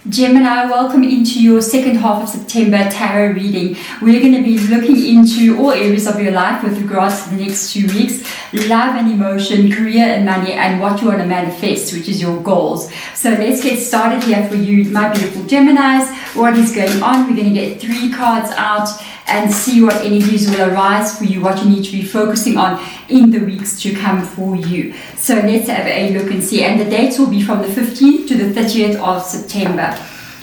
Gemini, welcome into your second half of September tarot reading. We're going to be looking into all areas of your life with regards to the next 2 weeks. Love and emotion, career and money, and what you want to manifest, which is your goals. So let's get started here for you, my beautiful Geminis. What is going on? We're going to get 3 cards out and see what energies will arise for you, what you need to be focusing on in the weeks to come for you. So let's have a look and see. And the dates will be from the 15th to the 30th of September.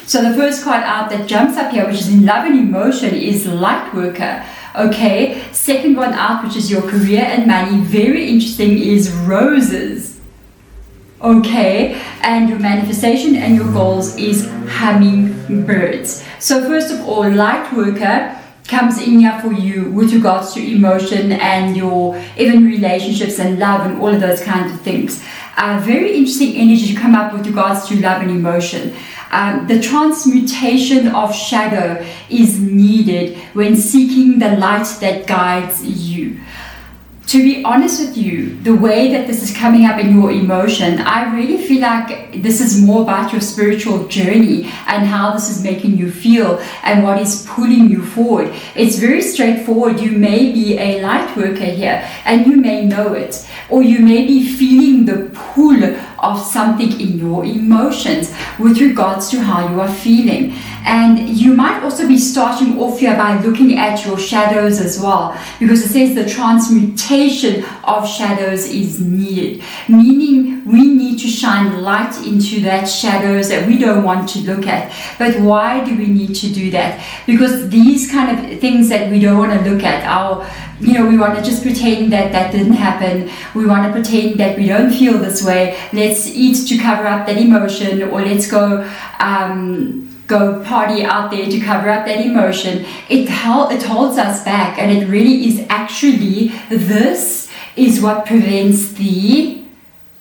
So the first card out that jumps up here, which is in love and emotion, is lightworker. Okay, second one out, which is your career and money, very interesting, is roses. Okay, and your manifestation and your goals is hummingbirds. So first of all, lightworker comes in here for you with regards to emotion and your even relationships and love and all of those kinds of things. Very interesting energy to come up with regards to love and emotion. The transmutation of shadow is needed when seeking the light that guides you. To be honest with you, the way that this is coming up in your emotion, I really feel like this is more about your spiritual journey and how this is making you feel and what is pulling you forward. It's very straightforward. You may be a light worker here and you may know it, or you may be feeling the pull of something in your emotions with regards to how you are feeling. And you might also be starting off here by looking at your shadows as well, because it says the transmutation of shadows is needed, meaning we need to shine light into that shadows that we don't want to look at. But why do we need to do that? Because these kind of things that we don't want to look at, we want to just pretend that that didn't happen. We want to pretend that we don't feel this way. Let's eat to cover up that emotion, or let's go party out there to cover up that emotion. It holds us back, and it really is actually, this is what prevents the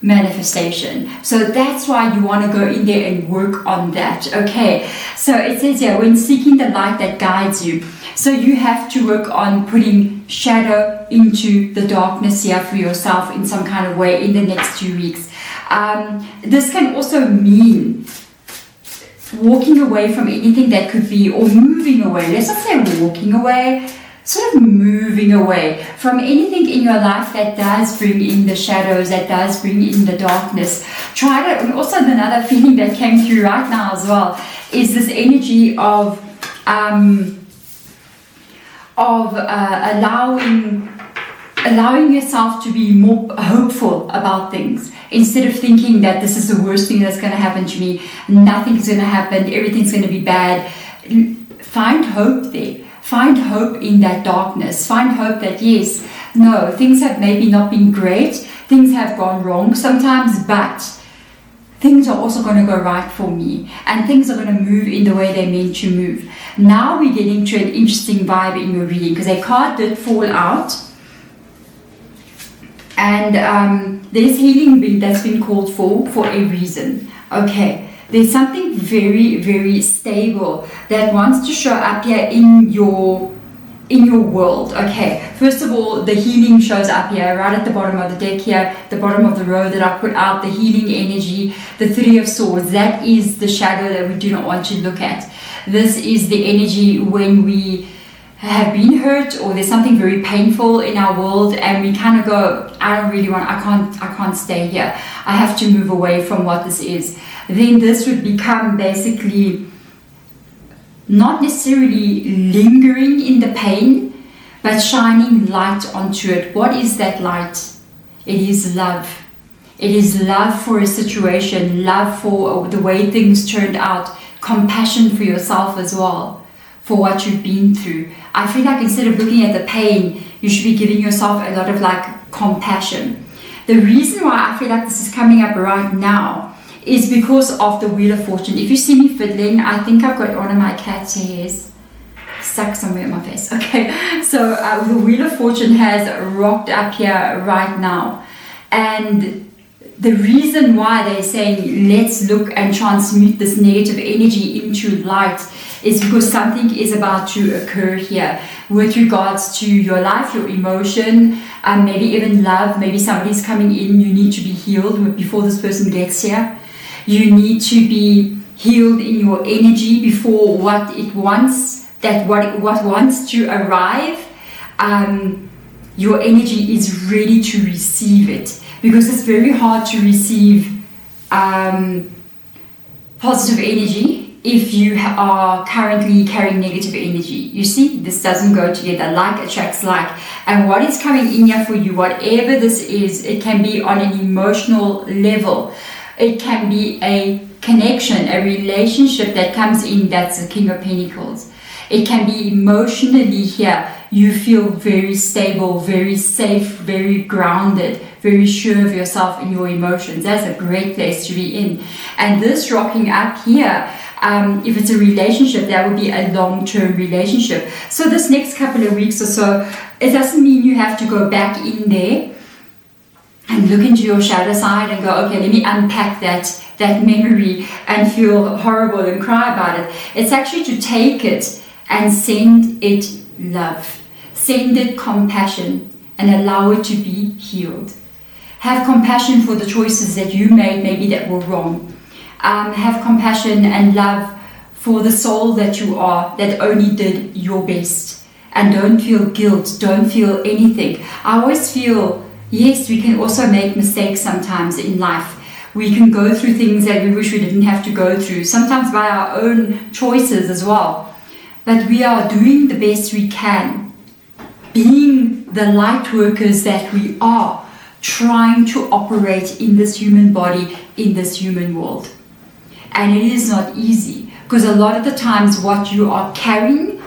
manifestation. So that's why you want to go in there and work on that. Okay, so it says here, when seeking the light that guides you. So you have to work on putting shadow into the darkness here for yourself in some kind of way in the next 2 weeks. This can also mean walking away from anything that could be, or moving away. Let's not say walking away, sort of moving away from anything in your life that does bring in the shadows, that does bring in the darkness. And also another feeling that came through right now as well is this energy of allowing yourself to be more hopeful about things, instead of thinking that this is the worst thing that's going to happen to me, nothing's going to happen, everything's going to be bad. Find hope there. Find hope in that darkness. Find hope that yes, no, things have maybe not been great, things have gone wrong sometimes, but things are also going to go right for me, and things are going to move in the way they're meant to move. Now we're getting to an interesting vibe in your reading, because a card did fall out. And there's healing that's been called for a reason. Okay, there's something very, very stable that wants to show up here in your world. Okay, first of all, the healing shows up here right at the bottom of the deck here, the bottom of the row that I put out, the healing energy, the 3 of Swords. That is the shadow that we do not want to look at. This is the energy when we have been hurt, or there's something very painful in our world, and we kind of go, I can't stay here. I have to move away from what this is. Then this would become basically not necessarily lingering in the pain, but shining light onto it. What is that light? It is love. It is love for a situation, love for the way things turned out, compassion for yourself as well, for what you've been through. I feel like instead of looking at the pain, you should be giving yourself a lot of compassion. The reason why I feel like this is coming up right now is because of the Wheel of Fortune. If you see me fiddling, I think I've got one of my cat's hairs stuck somewhere in my face. Okay, so the Wheel of Fortune has rocked up here right now, and the reason why they're saying let's look and transmute this negative energy into light is because something is about to occur here with regards to your life, your emotion, maybe even love. Maybe somebody's coming in, you need to be healed before this person gets here. You need to be healed in your energy before what it wants, what wants to arrive, your energy is ready to receive it, because it's very hard to receive positive energy if you are currently carrying negative energy. You see, this doesn't go together. Like attracts like. And what is coming in here for you, whatever this is, it can be on an emotional level. It can be a connection, a relationship that comes in, that's the King of Pentacles. It can be emotionally here. You feel very stable, very safe, very grounded, very sure of yourself and your emotions. That's a great place to be in. And this rocking up here, if it's a relationship, that would be a long-term relationship. So this next couple of weeks or so, it doesn't mean you have to go back in there and look into your shadow side and go, okay, let me unpack that memory and feel horrible and cry about it. It's actually to take it and send it love, send it compassion, and allow it to be healed. Have compassion for the choices that you made, maybe that were wrong. Have compassion and love for the soul that you are, that only did your best. And don't feel guilt, don't feel anything. I always feel, yes, we can also make mistakes sometimes in life. We can go through things that we wish we didn't have to go through, sometimes by our own choices as well. But we are doing the best we can, being the light workers that we are, trying to operate in this human body, in this human world. And it is not easy, because a lot of the times what you are carrying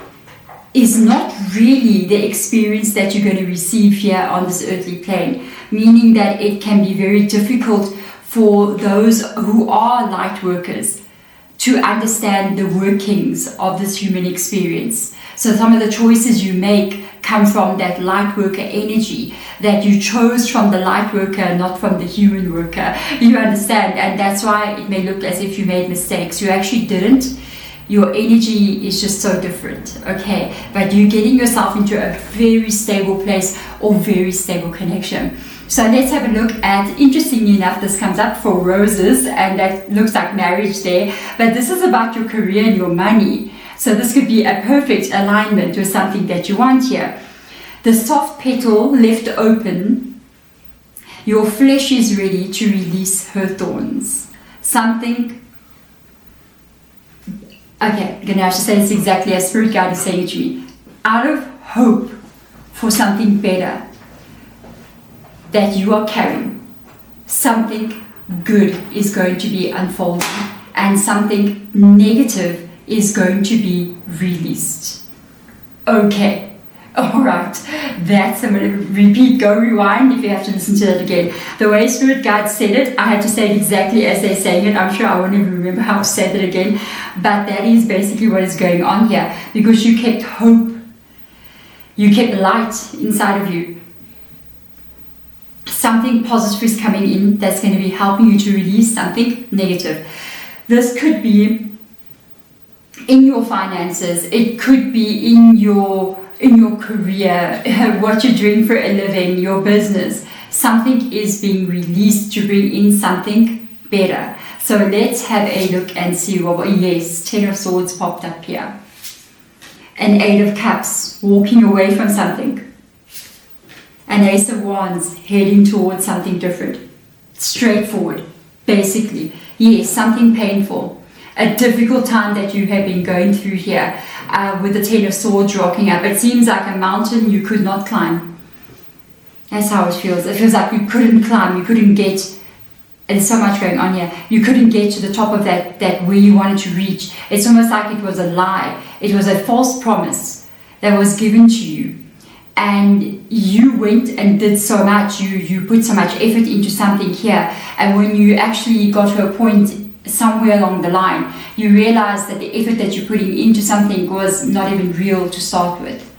is not really the experience that you're going to receive here on this earthly plane, meaning that it can be very difficult for those who are light workers to understand the workings of this human experience. So some of the choices you make come from that light worker energy, that you chose from the light worker, not from the human worker. You understand? And that's why it may look as if you made mistakes. You actually didn't. Your energy is just so different, okay? But you're getting yourself into a very stable place or very stable connection. So let's have a look at, interestingly enough, this comes up for roses, and that looks like marriage there. But this is about your career and your money. So this could be a perfect alignment with something that you want here. The soft petal left open, your flesh is ready to release her thorns. Something, okay, I'm going to have to say this exactly as Spirit Guide is saying it to me. Out of hope for something better that you are carrying, something good is going to be unfolding, and something negative is going to be released. Okay, all right, that's, I'm going to repeat, go rewind if you have to listen to that again. The way Spirit Guide said it, I had to say it exactly as they're saying it. I'm sure I won't even remember how to say it again, but that is basically what is going on here, because you kept hope, you kept light inside of you. Something positive is coming in that's going to be helping you to release something negative. This could be in your finances, it could be in your career, what you're doing for a living, your business. Something is being released to bring in something better. So let's have a look and see what, yes, 10 of Swords popped up here. An 8 of Cups, walking away from something. An Ace of Wands, heading towards something different. Straightforward, basically. Yes, something painful. A difficult time that you have been going through here, with the 10 of Swords rocking up. It seems like a mountain you could not climb. That's how it feels. It feels like you couldn't climb, you couldn't get, there's so much going on here. You couldn't get to the top of that where you wanted to reach. It's almost like it was a lie. It was a false promise that was given to you. And you went and did so much, you put so much effort into something here. And when you actually got to a point somewhere along the line, you realize that the effort that you're putting into something was not even real to start with.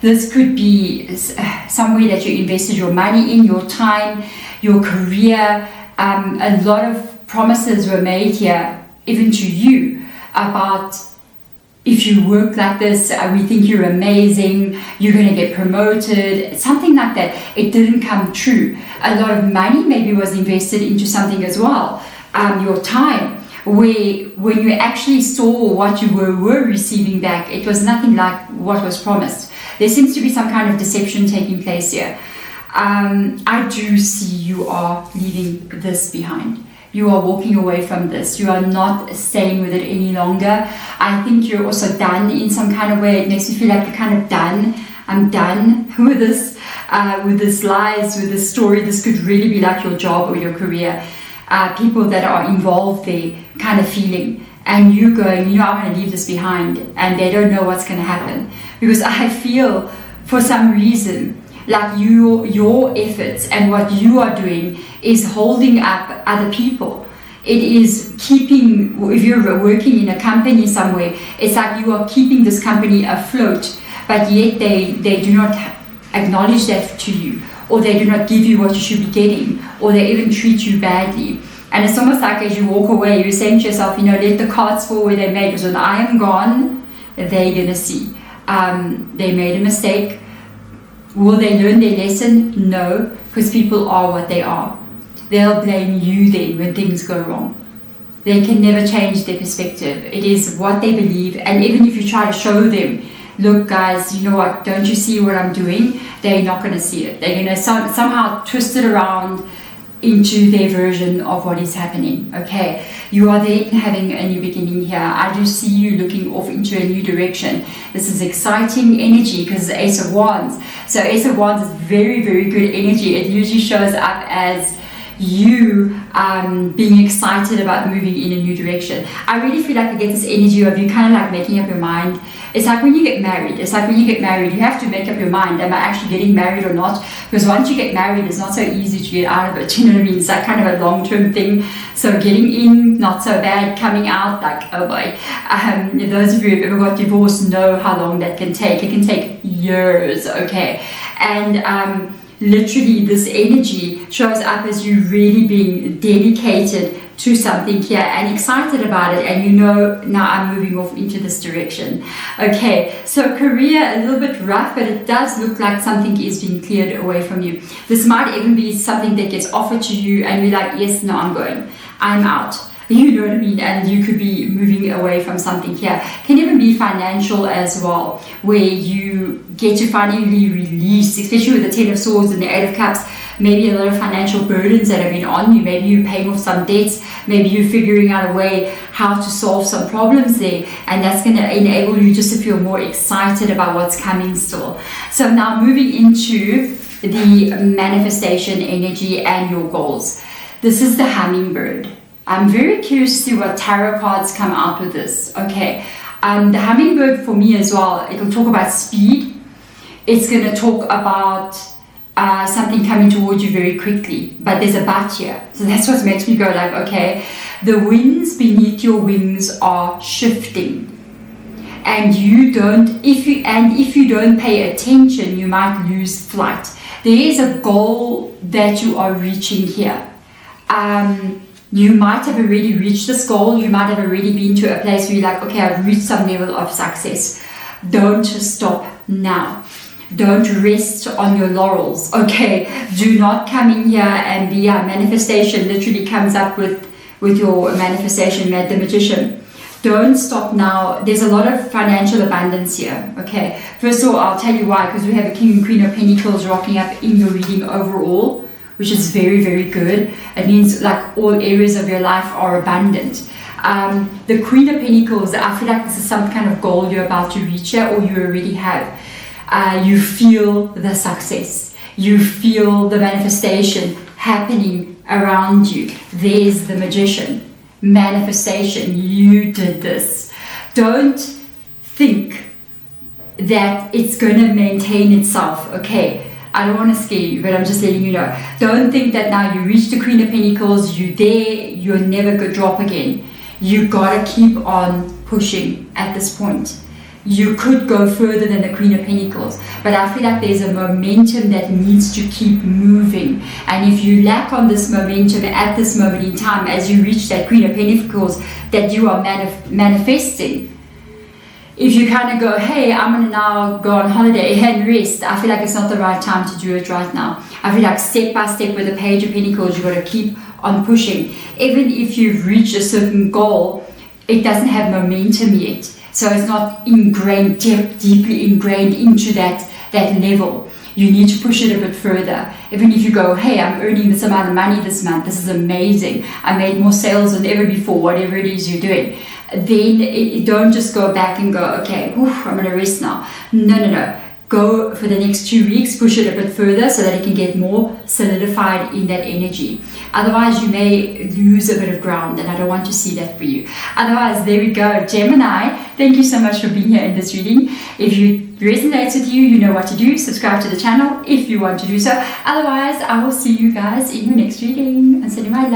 This could be somewhere that you invested your money in, your time, your career. A lot of promises were made here, even to you, about if you work like this, we think you're amazing, you're going to get promoted, something like that. It didn't come true. A lot of money maybe was invested into something as well. Your time where when you actually saw what you were receiving back, it was nothing like what was promised. There seems to be some kind of deception taking place here. I do see you are leaving this behind. You are walking away from this. You are not staying with it any longer. I think you're also done in some kind of way. It makes me feel like you're kind of done. I'm done with this lies, with this story. This could really be like your job or your career. People that are involved there kind of feeling, and you going, you know, I'm going to leave this behind, and they don't know what's going to happen. Because I feel for some reason like your efforts and what you are doing is holding up other people. It is keeping, if you're working in a company somewhere, it's like you are keeping this company afloat, but yet they do not acknowledge that to you, or they do not give you what you should be getting, or they even treat you badly. And it's almost like as you walk away, you're saying to yourself, you know, let the cards fall where they may, because when I am gone, they're gonna see. They made a mistake. Will they learn their lesson? No, because people are what they are. They'll blame you then when things go wrong. They can never change their perspective. It is what they believe, and even if you try to show them, look guys, you know what, don't you see what I'm doing? They're not going to see it. They're going to somehow twist it around into their version of what is happening. Okay, you are there having a new beginning here. I do see you looking off into a new direction. This is exciting energy because it's Ace of Wands. So Ace of Wands is very, very good energy. It usually shows up as you being excited about moving in a new direction. I really feel like I get this energy of you kind of like making up your mind. It's like when you get married. It's like when you get married, you have to make up your mind. Am I actually getting married or not? Because once you get married, it's not so easy to get out of it. You know what I mean? It's like kind of a long-term thing. So getting in, not so bad. Coming out, like, oh boy. Those of you who've ever got divorced know how long that can take. It can take years, okay? And literally this energy shows up as you really being dedicated to something here and excited about it, and you know, now I'm moving off into this direction. Okay, so career, a little bit rough, but it does look like something is being cleared away from you. This might even be something that gets offered to you and you're like, yes, no, I'm going, I'm out. You know what I mean? And you could be moving away from something here. Can even be financial as well, where you get to finally release, especially with the Ten of Swords and the Eight of Cups, maybe a lot of financial burdens that have been on you. Maybe you're paying off some debts. Maybe you're figuring out a way how to solve some problems there. And that's going to enable you just to feel more excited about what's coming still. So now moving into the manifestation energy and your goals. This is the hummingbird. I'm very curious to see what tarot cards come out with this. Okay, the hummingbird for me as well, it'll talk about speed. It's going to talk about something coming towards you very quickly, but there's a but here. So that's what makes me go like, okay, the winds beneath your wings are shifting. And you don't, if you don't pay attention, you might lose flight. There is a goal that you are reaching here. You might have already reached this goal. You might have already been to a place where you're like, okay, I've reached some level of success. Don't stop now. Don't rest on your laurels. Okay, do not come in here and be manifestation literally comes up with your manifestation, the magician. Don't stop now. There's a lot of financial abundance here. Okay, first of all, I'll tell you why, because we have a King and Queen of Pentacles rocking up in your reading overall, which is very, very good. It means like all areas of your life are abundant. The Queen of Pentacles, I feel like this is some kind of goal you're about to reach here, or you already have. You feel the success. You feel the manifestation happening around you. There's the magician. Manifestation. You did this. Don't think that it's going to maintain itself. Okay, I don't want to scare you, but I'm just letting you know. Don't think that now you reach the Queen of Pentacles, you're there, you're never going to drop again. You got to keep on pushing at this point. You could go further than the Queen of Pentacles, but I feel like there's a momentum that needs to keep moving. And if you lack on this momentum at this moment in time, as you reach that Queen of Pentacles that you are manifesting, if you kind of go, hey, I'm going to now go on holiday and rest, I feel like it's not the right time to do it right now. I feel like step by step with the Page of Pentacles, you've got to keep on pushing. Even if you've reached a certain goal, it doesn't have momentum yet. So it's not ingrained, deeply ingrained into that level. You need to push it a bit further. Even if you go, hey, I'm earning this amount of money this month, this is amazing, I made more sales than ever before, whatever it is you're doing, then don't just go back and go, okay, I'm going to rest now. No. Go for the next 2 weeks, push it a bit further so that it can get more solidified in that energy. Otherwise, you may lose a bit of ground, and I don't want to see that for you. Otherwise, there we go. Gemini, thank you so much for being here in this reading. If it resonates with you, you know what to do. Subscribe to the channel if you want to do so. Otherwise, I will see you guys in your next reading. And sending my love.